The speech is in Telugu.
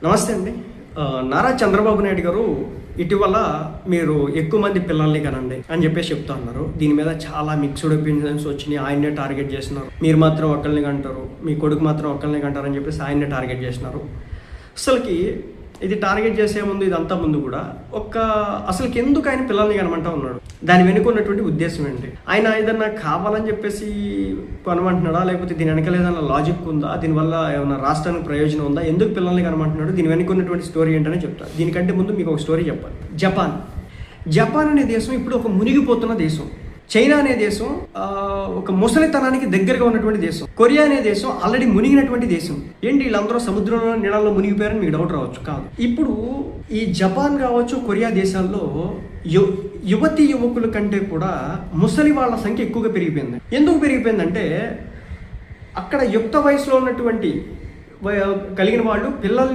నమస్తే అండి. నారా చంద్రబాబు నాయుడు గారు ఇటీవల మీరు ఎక్కువ మంది పిల్లల్ని కనండి అని చెప్పేసి చెప్తా ఉన్నారు. దీని మీద చాలా మిక్స్డ్ ఒపీనియన్స్ వచ్చినాయి. ఆయన్నే టార్గెట్ చేస్తున్నారు. మీరు మాత్రం ఒకళ్ళని కంటారు, మీ కొడుకు మాత్రం ఒకళ్ళని కంటారు అని చెప్పేసి ఆయన్నే టార్గెట్ చేస్తున్నారు. అసలుకి ఇది టార్గెట్ చేసే ముందు ఇదంతా ముందు కూడా అసలుకి ఎందుకు ఆయన పిల్లల్ని కనమంటా ఉన్నాడు? దాని వెనుక ఉన్నటువంటి ఉద్దేశం ఏంటి? ఆయన ఏదన్నా కావాలని చెప్పేసి కొనమంటున్నాడా, లేకపోతే దీని వెనకాల ఏదైనా లాజిక్ ఉందా? దీనివల్ల ఏమైనా రాష్ట్రానికి ప్రయోజనం ఉందా? ఎందుకు పిల్లల్ని కనమంటున్నాడు? దీని వెనుక ఉన్నటువంటి స్టోరీ ఏంటనే చెప్తాను. దీనికంటే ముందు మీకు ఒక స్టోరీ చెప్పాలి. జపాన్ అనే దేశం ఇప్పుడు ఒక మునిగిపోతున్న దేశం. చైనా అనే దేశం ఒక ముసలితనానికి దగ్గరగా ఉన్నటువంటి దేశం. కొరియా అనే దేశం ఆల్రెడీ మునిగినటువంటి దేశం. ఏంటి వీళ్ళందరూ సముద్రంలో నీళ్ళల్లో మునిగిపోయారని మీకు డౌట్ రావచ్చు. కాదు, ఇప్పుడు ఈ జపాన్ కావచ్చు, కొరియా దేశాల్లో యువతి యువకుల కంటే కూడా ముసలి వాళ్ళ సంఖ్య ఎక్కువగా పెరిగిపోయింది. ఎందుకు పెరిగిపోయిందంటే అక్కడ యుక్త వయసులో ఉన్నటువంటి కలిగిన వాళ్ళు పిల్లల్ని